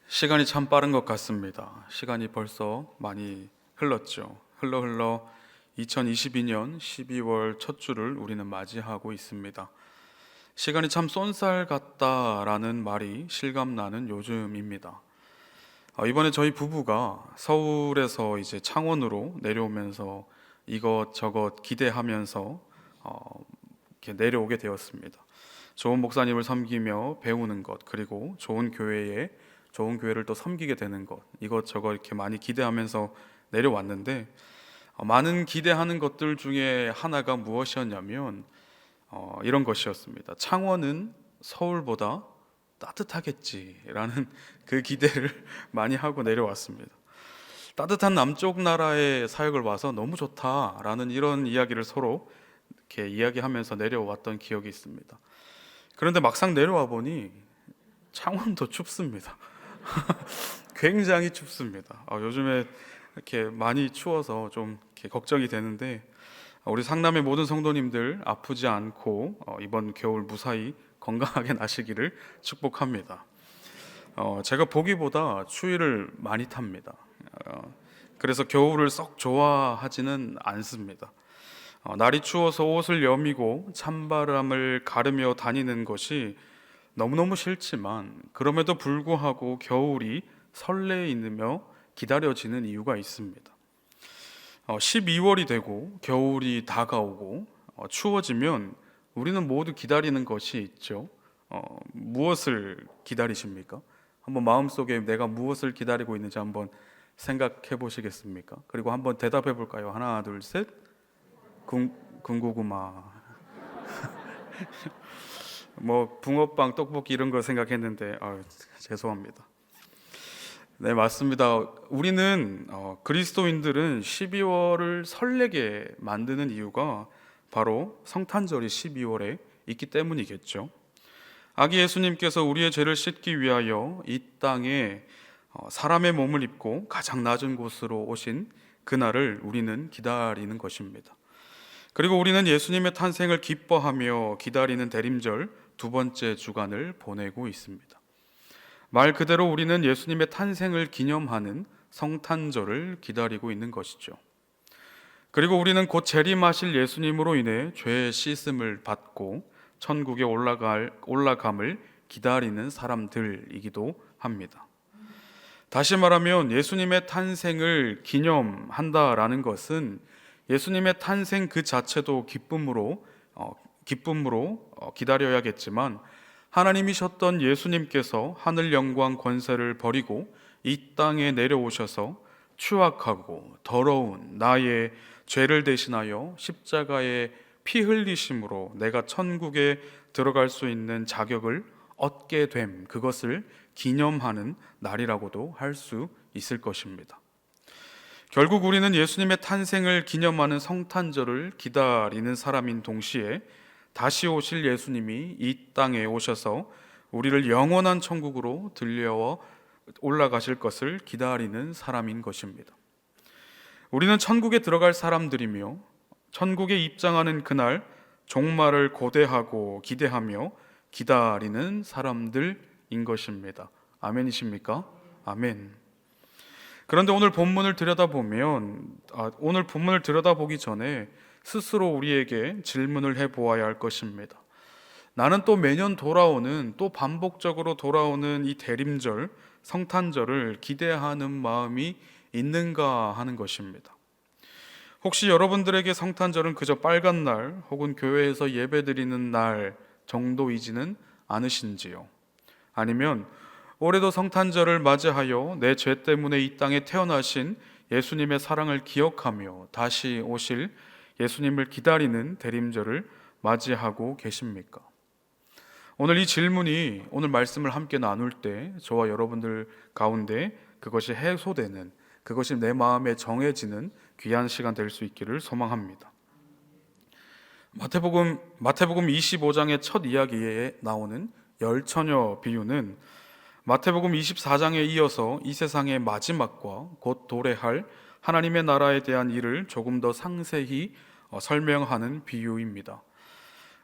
시간이 참 빠른 것 같습니다. 시간이 벌써 많이 흘렀죠. 흘러 2022년 12월 첫 주를 우리는 맞이하고 있습니다. 시간이 참 쏜살 같다라는 말이 실감나는 요즘입니다. 이번에 저희 부부가 서울에서 이제 창원으로 내려오면서 이것저것 기대하면서 이렇게 내려오게 되었습니다. 좋은 목사님을 섬기며 배우는 것, 그리고 좋은 교회를 또 섬기게 되는 것, 이것저것 이렇게 많이 기대하면서 내려왔는데, 많은 기대하는 것들 중에 하나가 무엇이었냐면 이런 것이었습니다. 창원은 서울보다 따뜻하겠지라는 그 기대를 많이 하고 내려왔습니다. 따뜻한 남쪽 나라에 사역을 와서 너무 좋다라는 이런 이야기를 서로 이렇게 이야기하면서 내려왔던 기억이 있습니다. 그런데 막상 내려와 보니 창원도 춥습니다. 굉장히 춥습니다. 요즘에 이렇게 많이 추워서 좀 이렇게 걱정이 되는데, 우리 상남의 모든 성도님들 아프지 않고 이번 겨울 무사히 건강하게 나시기를 축복합니다. 제가 보기보다 추위를 많이 탑니다. 그래서 겨울을 썩 좋아하지는 않습니다. 날이 추워서 옷을 여미고 찬바람을 가르며 다니는 것이 너무너무 싫지만, 그럼에도 불구하고 겨울이 설레이며 기다려지는 이유가 있습니다. 12월이 되고 겨울이 다가오고 추워지면 우리는 모두 기다리는 것이 있죠. 무엇을 기다리십니까? 한번 마음속에 내가 무엇을 기다리고 있는지 한번 생각해 보시겠습니까? 그리고 한번 대답해 볼까요? 하나, 둘, 셋. 군고구마. 뭐 붕어빵, 떡볶이 이런 거 생각했는데 죄송합니다. 네, 맞습니다. 우리는 그리스도인들은 12월을 설레게 만드는 이유가 바로 성탄절이 12월에 있기 때문이겠죠. 아기 예수님께서 우리의 죄를 씻기 위하여 이 땅에 사람의 몸을 입고 가장 낮은 곳으로 오신 그날을 우리는 기다리는 것입니다. 그리고 우리는 예수님의 탄생을 기뻐하며 기다리는 대림절 두 번째 주간을 보내고 있습니다. 말 그대로 우리는 예수님의 탄생을 기념하는 성탄절을 기다리고 있는 것이죠. 그리고 우리는 곧 재림하실 예수님으로 인해 죄의 씻음을 받고 천국에 올라감을 기다리는 사람들이기도 합니다. 다시 말하면 예수님의 탄생을 기념한다라는 것은 예수님의 탄생 그 자체도 기쁨으로 기다려야겠지만, 하나님이셨던 예수님께서 하늘 영광 권세를 버리고 이 땅에 내려오셔서 추악하고 더러운 나의 죄를 대신하여 십자가에 피 흘리심으로 내가 천국에 들어갈 수 있는 자격을 얻게 됨, 그것을 기념하는 날이라고도 할 수 있을 것입니다. 결국 우리는 예수님의 탄생을 기념하는 성탄절을 기다리는 사람인 동시에 다시 오실 예수님이 이 땅에 오셔서 우리를 영원한 천국으로 들려와 올라가실 것을 기다리는 사람인 것입니다. 우리는 천국에 들어갈 사람들이며 천국에 입장하는 그날 종말을 고대하고 기대하며 기다리는 사람들인 것입니다. 아멘이십니까? 아멘. 그런데 오늘 본문을 들여다보기 전에 스스로 우리에게 질문을 해보아야 할 것입니다. 나는 또 매년 또 반복적으로 돌아오는 이 대림절, 성탄절을 기대하는 마음이 있는가 하는 것입니다. 혹시 여러분들에게 성탄절은 그저 빨간 날 혹은 교회에서 예배드리는 날 정도이지는 않으신지요? 아니면 올해도 성탄절을 맞이하여 내 죄 때문에 이 땅에 태어나신 예수님의 사랑을 기억하며 다시 오실 예수님을 기다리는 대림절을 맞이하고 계십니까? 오늘 이 질문이 오늘 말씀을 함께 나눌 때 저와 여러분들 가운데 그것이 해소되는, 그것이 내 마음에 정해지는 귀한 시간 될 수 있기를 소망합니다. 마태복음 25장의 첫 이야기에 나오는 열처녀 비유는 마태복음 24장에 이어서 이 세상의 마지막과 곧 도래할 하나님의 나라에 대한 일을 조금 더 상세히 설명하는 비유입니다.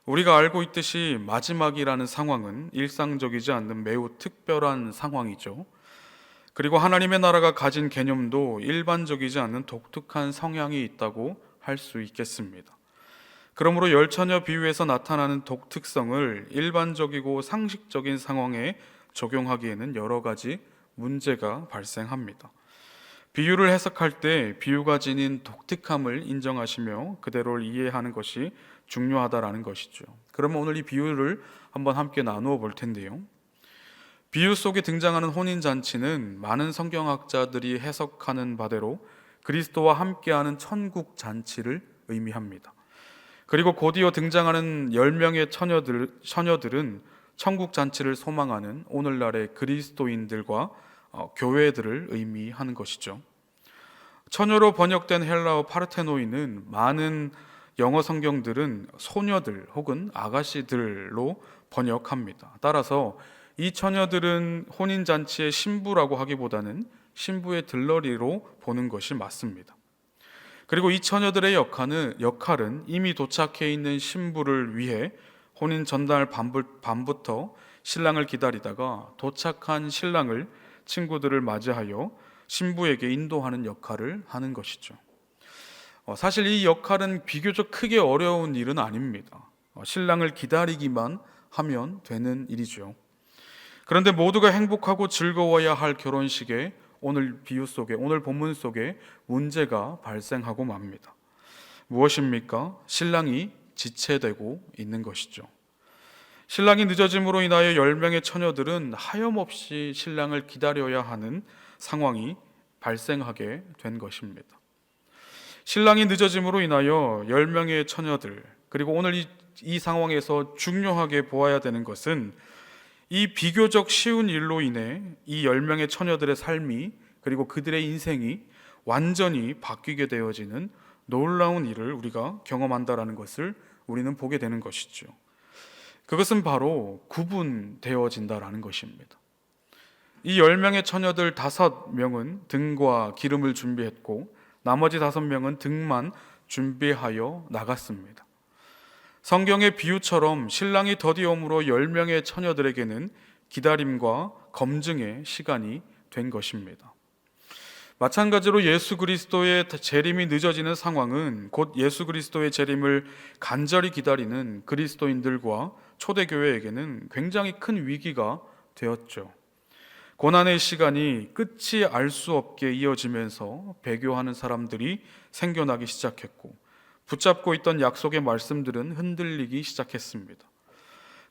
우리가 알고 있듯이 마지막이라는 상황은 일상적이지 않는 매우 특별한 상황이죠. 그리고 하나님의 나라가 가진 개념도 일반적이지 않은 독특한 성향이 있다고 할 수 있겠습니다. 그러므로 열 처녀 비유에서 나타나는 독특성을 일반적이고 상식적인 상황에 적용하기에는 여러 가지 문제가 발생합니다. 비유를 해석할 때 비유가 지닌 독특함을 인정하시며 그대로를 이해하는 것이 중요하다라는 것이죠. 그러면 오늘 이 비유를 한번 함께 나누어 볼 텐데요. 비유 속에 등장하는 혼인잔치는 많은 성경학자들이 해석하는 바대로 그리스도와 함께하는 천국 잔치를 의미합니다. 그리고 곧이어 등장하는 10명의 처녀들은 천국 잔치를 소망하는 오늘날의 그리스도인들과 교회들을 의미하는 것이죠. 처녀로 번역된 헬라어 파르테노이는 많은 영어 성경들은 소녀들 혹은 아가씨들로 번역합니다. 따라서 이 처녀들은 혼인잔치의 신부라고 하기보다는 신부의 들러리로 보는 것이 맞습니다. 그리고 이 처녀들의 역할은 이미 도착해 있는 신부를 위해 혼인 전날 밤부터 신랑을 기다리다가 도착한 신랑을 친구들을 맞이하여 신부에게 인도하는 역할을 하는 것이죠. 사실 이 역할은 비교적 크게 어려운 일은 아닙니다. 신랑을 기다리기만 하면 되는 일이죠. 그런데 모두가 행복하고 즐거워야 할 결혼식에 오늘 본문 속에 문제가 발생하고 맙니다. 무엇입니까? 신랑이 지체되고 있는 것이죠. 신랑이 늦어짐으로 인하여 10명의 처녀들은 하염없이 신랑을 기다려야 하는 상황이 발생하게 된 것입니다. 신랑이 늦어짐으로 인하여 10명의 처녀들, 그리고 오늘 이 상황에서 중요하게 보아야 되는 것은 이 비교적 쉬운 일로 인해 이 10명의 처녀들의 삶이 그리고 그들의 인생이 완전히 바뀌게 되어지는 놀라운 일을 우리가 경험한다라는 것을 우리는 보게 되는 것이죠. 그것은 바로 구분되어진다라는 것입니다. 이 10명의 처녀들 5명은 등과 기름을 준비했고 나머지 5명은 등만 준비하여 나갔습니다. 성경의 비유처럼 신랑이 더디옴으로 10명의 처녀들에게는 기다림과 검증의 시간이 된 것입니다. 마찬가지로 예수 그리스도의 재림이 늦어지는 상황은 곧 예수 그리스도의 재림을 간절히 기다리는 그리스도인들과 초대교회에게는 굉장히 큰 위기가 되었죠. 고난의 시간이 끝이 알 수 없게 이어지면서 배교하는 사람들이 생겨나기 시작했고 붙잡고 있던 약속의 말씀들은 흔들리기 시작했습니다.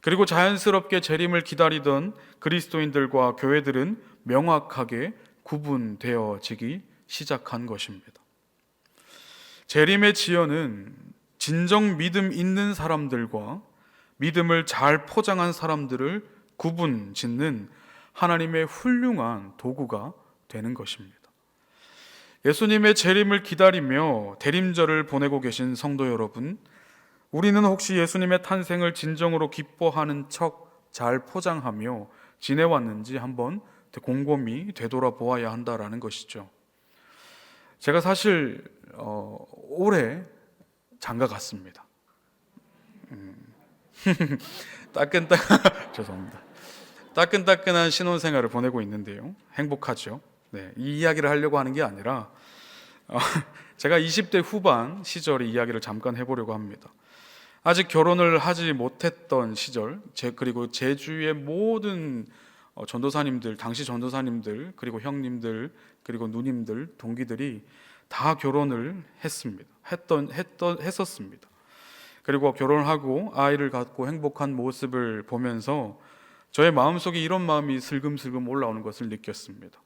그리고 자연스럽게 재림을 기다리던 그리스도인들과 교회들은 명확하게 구분되어지기 시작한 것입니다. 재림의 지연은 진정 믿음 있는 사람들과 믿음을 잘 포장한 사람들을 구분 짓는 하나님의 훌륭한 도구가 되는 것입니다. 예수님의 재림을 기다리며 대림절을 보내고 계신 성도 여러분, 우리는 혹시 예수님의 탄생을 진정으로 기뻐하는 척 잘 포장하며 지내왔는지 한번 곰곰이 되돌아보아야 한다라는 것이죠. 제가 사실 올해 장가 갔습니다. 죄송합니다. 따끈따끈한 신혼생활을 보내고 있는데요. 행복하죠. 네, 이 이야기를 하려고 하는 게 아니라 제가 20대 후반 시절의 이야기를 잠깐 해보려고 합니다. 아직 결혼을 하지 못했던 시절, 그리고 제 주위의 모든 전도사님들, 당시 전도사님들, 그리고 형님들, 그리고 누님들, 동기들이 다 결혼을 했었습니다. 그리고 결혼을 하고 아이를 갖고 행복한 모습을 보면서 저의 마음속에 이런 마음이 슬금슬금 올라오는 것을 느꼈습니다.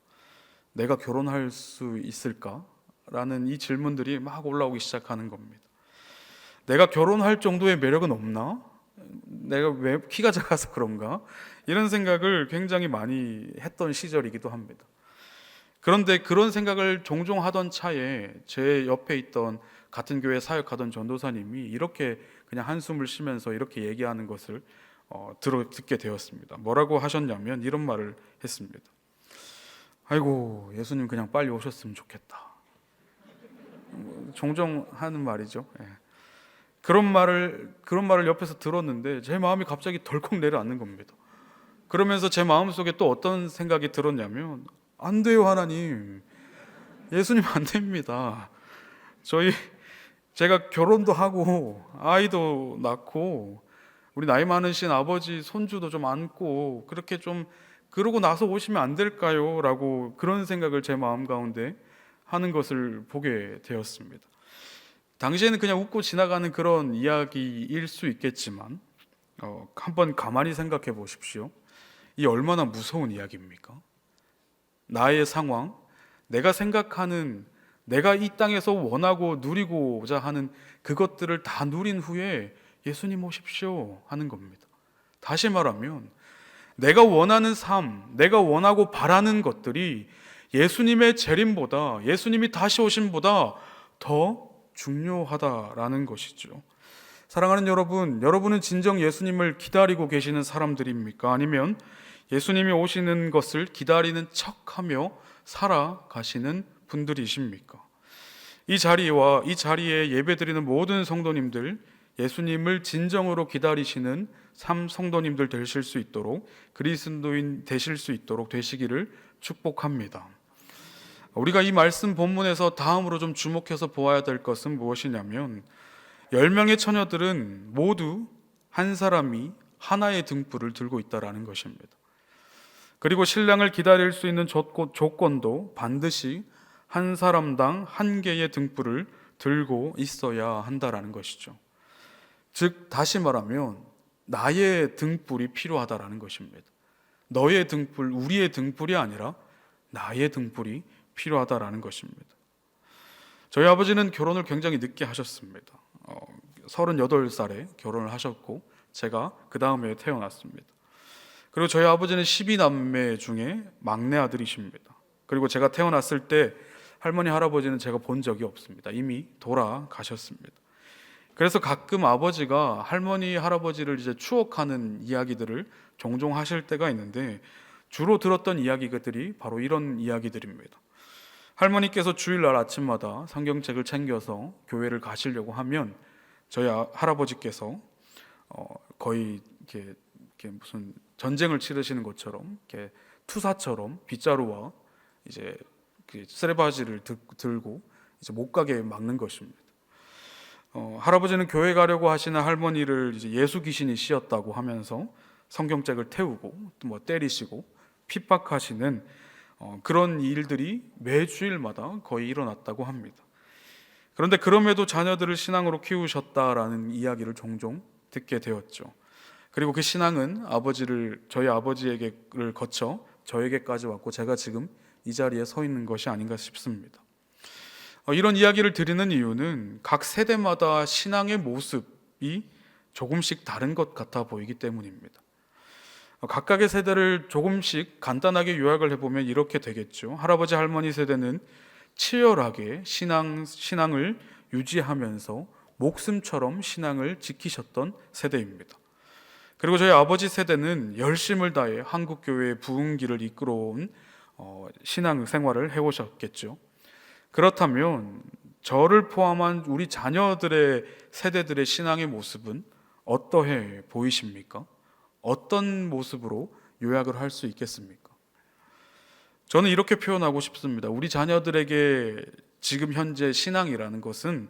내가 결혼할 수 있을까? 라는 이 질문들이 막 올라오기 시작하는 겁니다. 내가 결혼할 정도의 매력은 없나? 내가 왜 키가 작아서 그런가? 이런 생각을 굉장히 많이 했던 시절이기도 합니다. 그런데 그런 생각을 종종 하던 차에 제 옆에 있던 같은 교회 사역하던 전도사님이 이렇게 그냥 한숨을 쉬면서 이렇게 얘기하는 것을 듣게 되었습니다. 뭐라고 하셨냐면 이런 말을 했습니다. 아이고, 예수님 그냥 빨리 오셨으면 좋겠다. 종종 하는 말이죠. 예. 그런 말을 옆에서 들었는데 제 마음이 갑자기 덜컥 내려앉는 겁니다. 그러면서 제 마음속에 또 어떤 생각이 들었냐면 안 돼요, 하나님. 예수님 안 됩니다. 제가 결혼도 하고 아이도 낳고 우리 나이 많으신 아버지 손주도 좀 안고 그렇게 좀 그러고 나서 오시면 안 될까요? 라고 그런 생각을 제 마음 가운데 하는 것을 보게 되었습니다. 당시에는 그냥 웃고 지나가는 그런 이야기일 수 있겠지만 한번 가만히 생각해 보십시오. 이 얼마나 무서운 이야기입니까? 나의 상황, 내가 생각하는, 내가 이 땅에서 원하고 누리고자 하는 그것들을 다 누린 후에 예수님 오십시오 하는 겁니다. 다시 말하면 내가 원하는 삶, 내가 원하고 바라는 것들이 예수님의 재림보다, 예수님이 다시 오심보다 더 중요하다라는 것이죠. 사랑하는 여러분, 여러분은 진정 예수님을 기다리고 계시는 사람들입니까? 아니면 예수님이 오시는 것을 기다리는 척하며 살아가시는 분들이십니까? 이 자리에 예배드리는 모든 성도님들, 예수님을 진정으로 기다리시는 성도님들 되실 수 있도록, 그리스도인 되실 수 있도록 되시기를 축복합니다. 우리가 이 말씀 본문에서 다음으로 좀 주목해서 보아야 될 것은 무엇이냐면 10명의 처녀들은 모두 한 사람이 하나의 등불을 들고 있다라는 것입니다. 그리고 신랑을 기다릴 수 있는 조건도 반드시 한 사람당 한 개의 등불을 들고 있어야 한다라는 것이죠. 즉 다시 말하면 나의 등불이 필요하다라는 것입니다. 너의 등불, 우리의 등불이 아니라 나의 등불이 필요하다라는 것입니다. 저희 아버지는 결혼을 굉장히 늦게 하셨습니다. 38살에 결혼을 하셨고 제가 그 다음에 태어났습니다. 그리고 저희 아버지는 12남매 중에 막내 아들이십니다. 그리고 제가 태어났을 때 할머니 할아버지는 제가 본 적이 없습니다. 이미 돌아가셨습니다. 그래서 가끔 아버지가 할머니 할아버지를 이제 추억하는 이야기들을 종종 하실 때가 있는데 주로 들었던 이야기들이 바로 이런 이야기들입니다. 할머니께서 주일날 아침마다 성경책을 챙겨서 교회를 가시려고 하면 저희 할아버지께서 거의 이렇게 무슨 전쟁을 치르시는 것처럼 이렇게 투사처럼 빗자루와 이제 쓰레바지를 들고 이제 못 가게 막는 것입니다. 할아버지는 교회 가려고 하시는 할머니를 이제 예수 귀신이 씌었다고 하면서 성경책을 태우고 또 때리시고 핍박하시는 그런 일들이 매주일마다 거의 일어났다고 합니다. 그런데 그럼에도 자녀들을 신앙으로 키우셨다라는 이야기를 종종 듣게 되었죠. 그리고 그 신앙은 저희 아버지에게를 거쳐 저에게까지 왔고 제가 지금 이 자리에 서 있는 것이 아닌가 싶습니다. 이런 이야기를 드리는 이유는 각 세대마다 신앙의 모습이 조금씩 다른 것 같아 보이기 때문입니다. 각각의 세대를 조금씩 간단하게 요약을 해보면 이렇게 되겠죠. 할아버지 할머니 세대는 치열하게 신앙을 유지하면서 목숨처럼 신앙을 지키셨던 세대입니다. 그리고 저희 아버지 세대는 열심을 다해 한국교회의 부흥기를 이끌어온 신앙 생활을 해오셨겠죠. 그렇다면 저를 포함한 우리 자녀들의 세대들의 신앙의 모습은 어떠해 보이십니까? 어떤 모습으로 요약을 할 수 있겠습니까? 저는 이렇게 표현하고 싶습니다. 우리 자녀들에게 지금 현재 신앙이라는 것은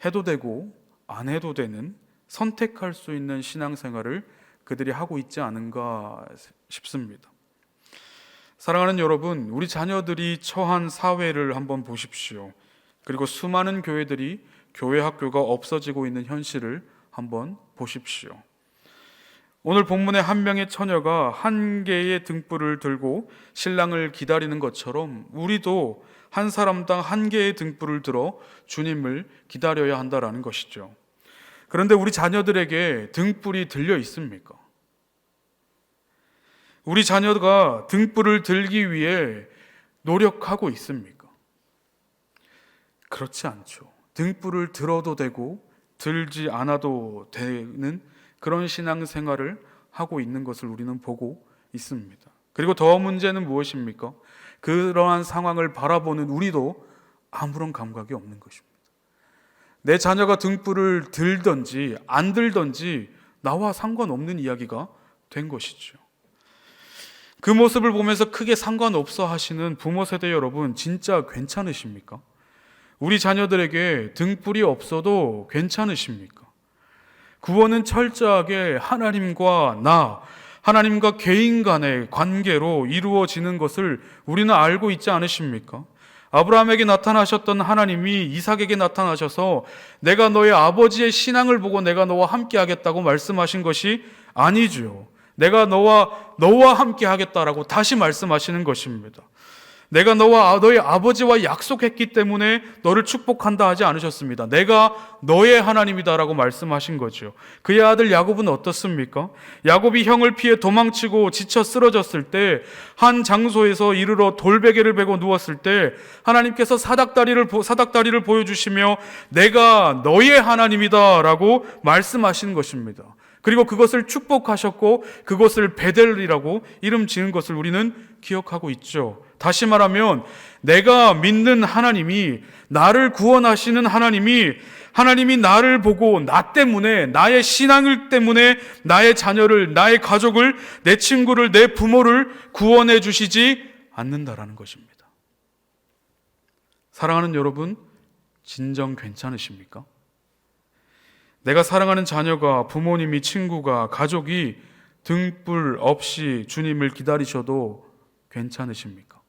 해도 되고 안 해도 되는 선택할 수 있는 신앙생활을 그들이 하고 있지 않은가 싶습니다. 사랑하는 여러분, 우리 자녀들이 처한 사회를 한번 보십시오. 그리고 수많은 교회들이 교회 학교가 없어지고 있는 현실을 한번 보십시오. 오늘 본문의 한 명의 처녀가 한 개의 등불을 들고 신랑을 기다리는 것처럼 우리도 한 사람당 한 개의 등불을 들어 주님을 기다려야 한다라는 것이죠. 그런데 우리 자녀들에게 등불이 들려 있습니까? 우리 자녀가 등불을 들기 위해 노력하고 있습니까? 그렇지 않죠. 등불을 들어도 되고 들지 않아도 되는 그런 신앙생활을 하고 있는 것을 우리는 보고 있습니다. 그리고 더 문제는 무엇입니까? 그러한 상황을 바라보는 우리도 아무런 감각이 없는 것입니다. 내 자녀가 등불을 들든지 안 들든지 나와 상관없는 이야기가 된 것이죠. 그 모습을 보면서 크게 상관없어 하시는 부모 세대 여러분, 진짜 괜찮으십니까? 우리 자녀들에게 등불이 없어도 괜찮으십니까? 구원은 철저하게 하나님과 개인 간의 관계로 이루어지는 것을 우리는 알고 있지 않으십니까? 아브라함에게 나타나셨던 하나님이 이삭에게 나타나셔서 내가 너의 아버지의 신앙을 보고 내가 너와 함께 하겠다고 말씀하신 것이 아니죠. 내가 너와 함께 하겠다라고 다시 말씀하시는 것입니다. 내가 너의 아버지와 약속했기 때문에 너를 축복한다 하지 않으셨습니다. 내가 너의 하나님이다라고 말씀하신 거죠. 그의 아들 야곱은 어떻습니까? 야곱이 형을 피해 도망치고 지쳐 쓰러졌을 때, 한 장소에서 이르러 돌베개를 베고 누웠을 때 하나님께서 사닥다리를 보여주시며 내가 너의 하나님이다라고 말씀하신 것입니다. 그리고 그것을 축복하셨고 그것을 베델이라고 이름 지은 것을 우리는 기억하고 있죠. 다시 말하면 내가 믿는 하나님이, 나를 구원하시는 하나님이 나를 보고 나 때문에, 나의 신앙을 때문에 나의 자녀를, 나의 가족을, 내 친구를, 내 부모를 구원해 주시지 않는다라는 것입니다. 사랑하는 여러분, 진정 괜찮으십니까? 내가 사랑하는 자녀가, 부모님이, 친구가, 가족이 등불 없이 주님을 기다리셔도 괜찮으십니까?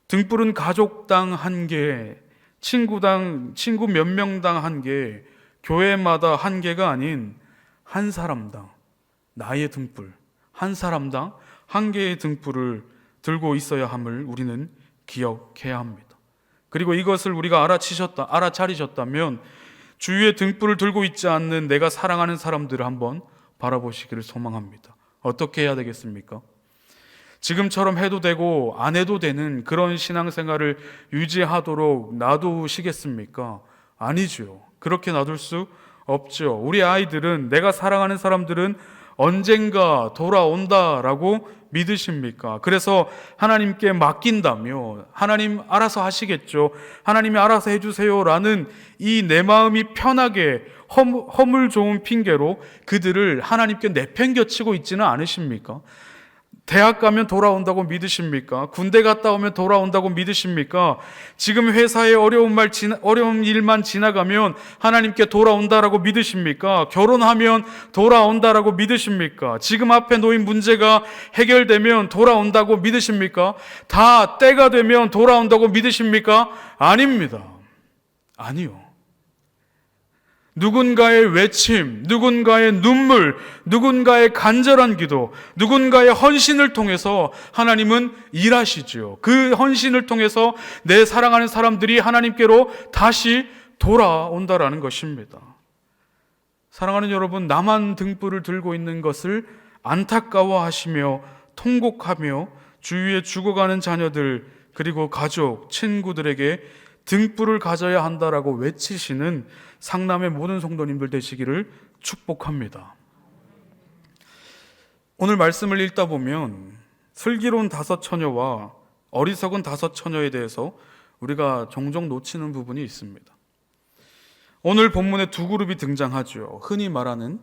등불은 가족당 1개, 친구 몇 명당 1개, 교회마다 1개가 아닌 한 사람당, 나의 등불, 한 사람당 1개의 등불을 들고 있어야 함을 우리는 기억해야 합니다. 그리고 이것을 우리가 알아차리셨다면 주위에 등불을 들고 있지 않는 내가 사랑하는 사람들을 한번 바라보시기를 소망합니다. 어떻게 해야 되겠습니까? 지금처럼 해도 되고 안 해도 되는 그런 신앙생활을 유지하도록 놔두시겠습니까? 아니죠. 그렇게 놔둘 수 없죠. 우리 아이들은, 내가 사랑하는 사람들은 언젠가 돌아온다라고 믿으십니까? 그래서 하나님께 맡긴다며, 하나님 알아서 하시겠죠, 하나님이 알아서 해주세요라는 이 내 마음이 편하게 허물 좋은 핑계로 그들을 하나님께 내팽겨치고 있지는 않으십니까? 대학 가면 돌아온다고 믿으십니까? 군대 갔다 오면 돌아온다고 믿으십니까? 지금 회사에 어려운 일만 지나가면 하나님께 돌아온다라고 믿으십니까? 결혼하면 돌아온다라고 믿으십니까? 지금 앞에 놓인 문제가 해결되면 돌아온다고 믿으십니까? 다 때가 되면 돌아온다고 믿으십니까? 아닙니다. 아니요. 누군가의 외침, 누군가의 눈물, 누군가의 간절한 기도, 누군가의 헌신을 통해서 하나님은 일하시죠. 그 헌신을 통해서 내 사랑하는 사람들이 하나님께로 다시 돌아온다라는 것입니다. 사랑하는 여러분, 나만 등불을 들고 있는 것을 안타까워하시며 통곡하며 주위에 죽어가는 자녀들, 그리고 가족, 친구들에게 등불을 가져야 한다라고 외치시는 상남의 모든 성도님들 되시기를 축복합니다. 오늘 말씀을 읽다 보면 슬기로운 5처녀와 어리석은 5처녀에 대해서 우리가 종종 놓치는 부분이 있습니다. 오늘 본문에 2그룹이 등장하죠. 흔히 말하는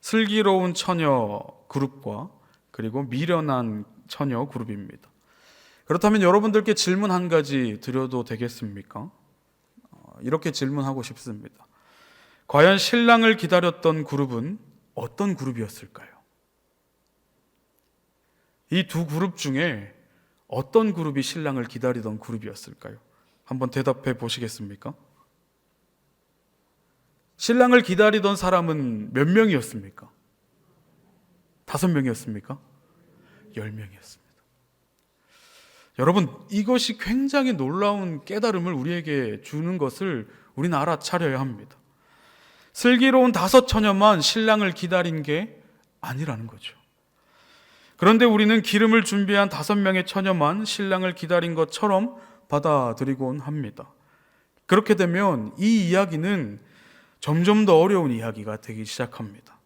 슬기로운 처녀 그룹과 그리고 미련한 처녀 그룹입니다. 그렇다면 여러분들께 질문 한 가지 드려도 되겠습니까? 이렇게 질문하고 싶습니다. 과연 신랑을 기다렸던 그룹은 어떤 그룹이었을까요? 이 2그룹 중에 어떤 그룹이 신랑을 기다리던 그룹이었을까요? 한번 대답해 보시겠습니까? 신랑을 기다리던 사람은 몇 명이었습니까? 5명이었습니까? 10명이었습니다. 여러분, 이것이 굉장히 놀라운 깨달음을 우리에게 주는 것을 우리는 알아차려야 합니다. 슬기로운 5처녀만 신랑을 기다린 게 아니라는 거죠. 그런데 우리는 기름을 준비한 5명의 처녀만 신랑을 기다린 것처럼 받아들이곤 합니다. 그렇게 되면 이 이야기는 점점 더 어려운 이야기가 되기 시작합니다.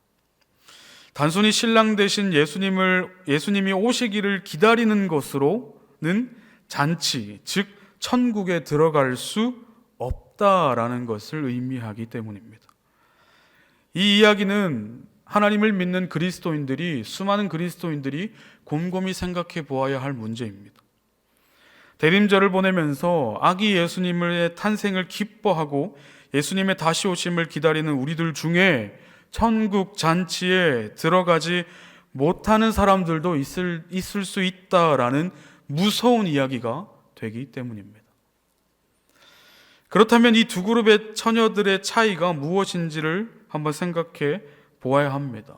단순히 신랑 대신 예수님이 오시기를 기다리는 것으로는 잔치, 즉 천국에 들어갈 수 없다라는 것을 의미하기 때문입니다. 이 이야기는 하나님을 믿는 그리스도인들이, 수많은 그리스도인들이 곰곰이 생각해 보아야 할 문제입니다. 대림절을 보내면서 아기 예수님의 탄생을 기뻐하고 예수님의 다시 오심을 기다리는 우리들 중에 천국 잔치에 들어가지 못하는 사람들도 있을 수 있다라는 무서운 이야기가 되기 때문입니다. 그렇다면 이 두 그룹의 처녀들의 차이가 무엇인지를 한번 생각해 보아야 합니다.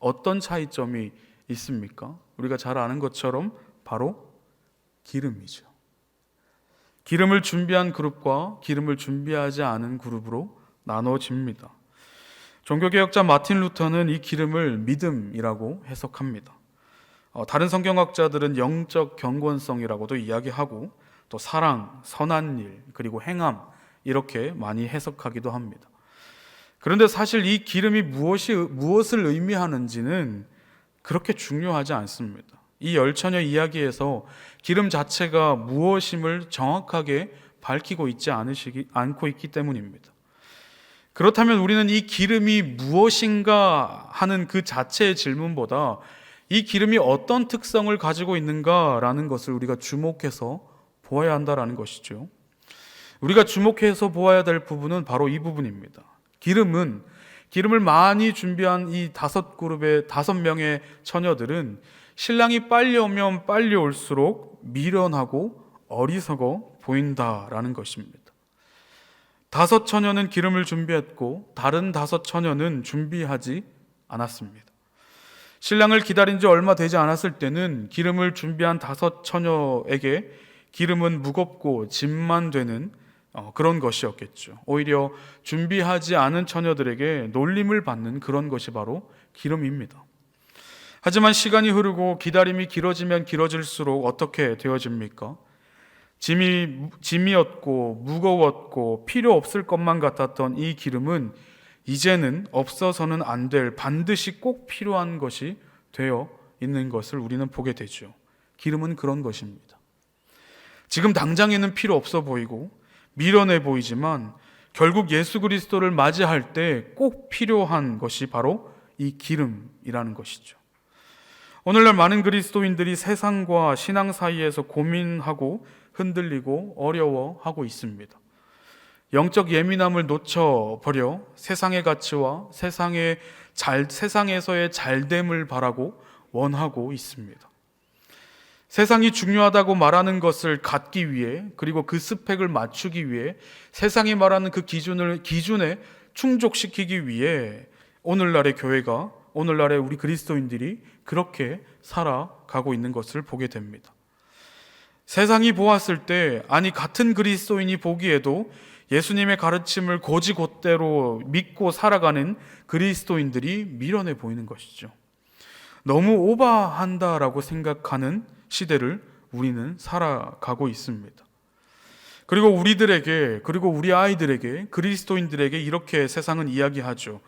어떤 차이점이 있습니까? 우리가 잘 아는 것처럼 바로 기름이죠. 기름을 준비한 그룹과 기름을 준비하지 않은 그룹으로 나눠집니다. 종교개혁자 마틴 루터는 이 기름을 믿음이라고 해석합니다. 다른 성경학자들은 영적 경건성이라고도 이야기하고 또 사랑, 선한 일, 그리고 행함 이렇게 많이 해석하기도 합니다. 그런데 사실 이 기름이 무엇을 의미하는지는 그렇게 중요하지 않습니다. 이 열처녀 이야기에서 기름 자체가 무엇임을 정확하게 밝히고 있지 않고 있기 때문입니다. 그렇다면 우리는 이 기름이 무엇인가 하는 그 자체의 질문보다 이 기름이 어떤 특성을 가지고 있는가라는 것을 우리가 주목해서 보아야 한다라는 것이죠. 우리가 주목해서 보아야 될 부분은 바로 이 부분입니다. 기름을 많이 준비한 이 5명의 처녀들은 신랑이 빨리 오면 빨리 올수록 미련하고 어리석어 보인다라는 것입니다. 5 처녀는 기름을 준비했고 다른 5 처녀는 준비하지 않았습니다. 신랑을 기다린 지 얼마 되지 않았을 때는 기름을 준비한 5 처녀에게 기름은 무겁고 짐만 되는 그런 것이었겠죠. 오히려 준비하지 않은 처녀들에게 놀림을 받는 그런 것이 바로 기름입니다. 하지만 시간이 흐르고 기다림이 길어지면 길어질수록 어떻게 되어집니까? 짐이었고 무거웠고 필요 없을 것만 같았던 이 기름은 이제는 없어서는 안 될, 반드시 꼭 필요한 것이 되어 있는 것을 우리는 보게 되죠. 기름은 그런 것입니다. 지금 당장에는 필요 없어 보이고 미련해 보이지만 결국 예수 그리스도를 맞이할 때 꼭 필요한 것이 바로 이 기름이라는 것이죠. 오늘날 많은 그리스도인들이 세상과 신앙 사이에서 고민하고 흔들리고 어려워하고 있습니다. 영적 예민함을 놓쳐버려 세상의 가치와 세상에서의 잘됨을 바라고 원하고 있습니다. 세상이 중요하다고 말하는 것을 갖기 위해, 그리고 그 스펙을 맞추기 위해, 세상이 말하는 그 기준에 충족시키기 위해 오늘날의 교회가, 오늘날의 우리 그리스도인들이 그렇게 살아가고 있는 것을 보게 됩니다. 세상이 보았을 때, 아니 같은 그리스도인이 보기에도 예수님의 가르침을 곧이곧대로 믿고 살아가는 그리스도인들이 미련해 보이는 것이죠. 너무 오버한다라고 생각하는 시대를 우리는 살아가고 있습니다. 그리고 우리 아이들에게, 그리스도인들에게 이렇게 세상은 이야기하죠.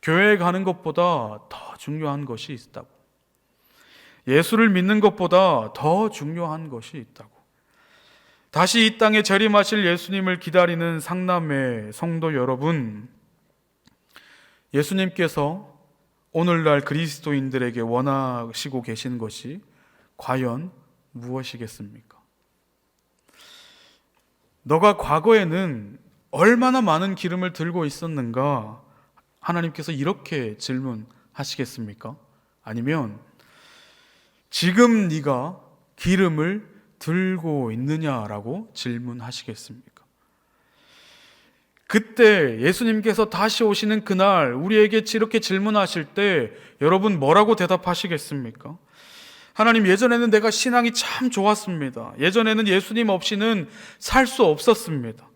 교회에 가는 것보다 더 중요한 것이 있다고. 예수를 믿는 것보다 더 중요한 것이 있다고. 다시 이 땅에 재림하실 예수님을 기다리는 상남의 성도 여러분, 예수님께서 오늘날 그리스도인들에게 원하시고 계신 것이 과연 무엇이겠습니까? 너가 과거에는 얼마나 많은 기름을 들고 있었는가? 하나님께서 이렇게 질문하시겠습니까? 아니면 지금 네가 기름을 들고 있느냐라고 질문하시겠습니까? 그때 예수님께서 다시 오시는 그날 우리에게 이렇게 질문하실 때 여러분 뭐라고 대답하시겠습니까? 하나님, 예전에는 내가 신앙이 참 좋았습니다. 예전에는 예수님 없이는 살 수 없었습니다.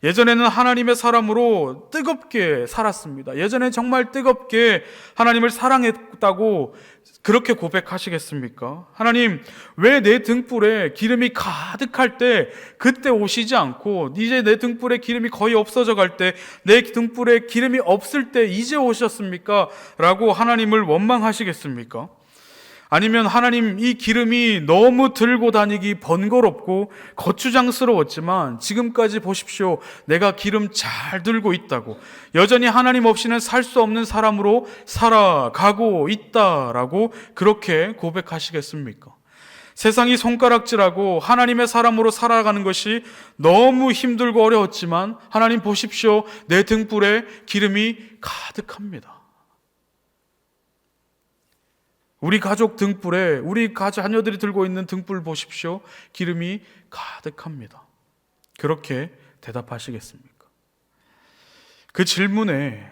예전에는 하나님의 사람으로 뜨겁게 살았습니다. 예전에 정말 뜨겁게 하나님을 사랑했다고 그렇게 고백하시겠습니까? 하나님, 왜 내 등불에 기름이 가득할 때 그때 오시지 않고 이제 내 등불에 기름이 거의 없어져 갈 때, 내 등불에 기름이 없을 때 이제 오셨습니까? 라고 하나님을 원망하시겠습니까? 아니면 하나님, 이 기름이 너무 들고 다니기 번거롭고 거추장스러웠지만 지금까지 보십시오. 내가 기름 잘 들고 있다고, 여전히 하나님 없이는 살 수 없는 사람으로 살아가고 있다라고 그렇게 고백하시겠습니까? 세상이 손가락질하고 하나님의 사람으로 살아가는 것이 너무 힘들고 어려웠지만 하나님 보십시오. 내 등불에 기름이 가득합니다. 우리 가족 등불에, 우리 자녀들이 들고 있는 등불 보십시오. 기름이 가득합니다. 그렇게 대답하시겠습니까? 그 질문에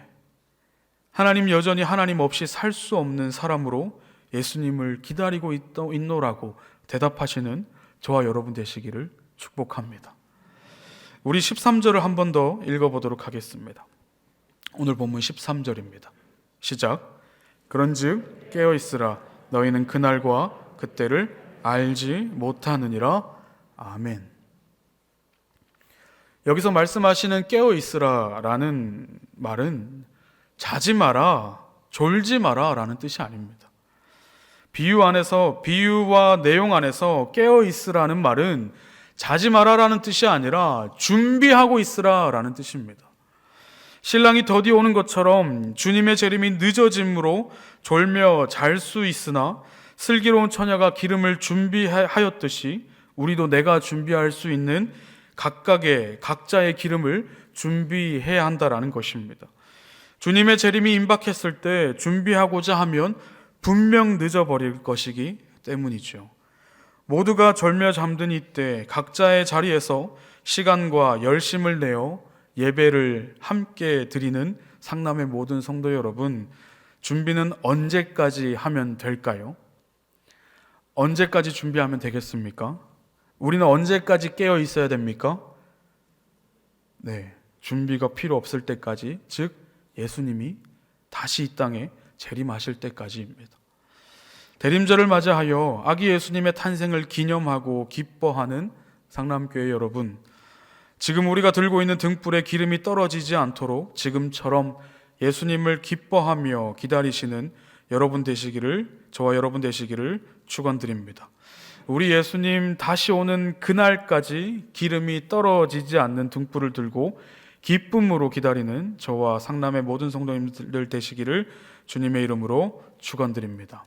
하나님, 여전히 하나님 없이 살 수 없는 사람으로 예수님을 기다리고 있노라고 대답하시는 저와 여러분 되시기를 축복합니다. 우리 13절을 한 번 더 읽어보도록 하겠습니다. 오늘 본문 13절입니다. 시작. 그런즉 깨어있으라, 너희는 그날과 그때를 알지 못하느니라. 아멘. 여기서 말씀하시는 깨어있으라 라는 말은 자지 마라, 졸지 마라 라는 뜻이 아닙니다. 비유와 내용 안에서 깨어있으라는 말은 자지 마라라는 뜻이 아니라 준비하고 있으라라는 뜻입니다. 신랑이 더디 오는 것처럼 주님의 재림이 늦어짐으로 졸며 잘 수 있으나 슬기로운 처녀가 기름을 준비하였듯이 우리도 내가 준비할 수 있는 각자의 기름을 준비해야 한다라는 것입니다. 주님의 재림이 임박했을 때 준비하고자 하면 분명 늦어버릴 것이기 때문이죠. 모두가 절며 잠든 이때 각자의 자리에서 시간과 열심을 내어 예배를 함께 드리는 상남의 모든 성도 여러분, 준비는 언제까지 하면 될까요? 언제까지 준비하면 되겠습니까? 우리는 언제까지 깨어 있어야 됩니까? 네, 준비가 필요 없을 때까지, 즉 예수님이 다시 이 땅에 재림하실 때까지입니다. 대림절을 맞이하여 아기 예수님의 탄생을 기념하고 기뻐하는 상남교회 여러분, 지금 우리가 들고 있는 등불에 기름이 떨어지지 않도록 지금처럼 예수님을 기뻐하며 기다리시는 여러분 되시기를, 저와 여러분 되시기를 축원드립니다. 우리 예수님 다시 오는 그날까지 기름이 떨어지지 않는 등불을 들고 기쁨으로 기다리는 저와 상남의 모든 성도님들 되시기를 주님의 이름으로 축원드립니다.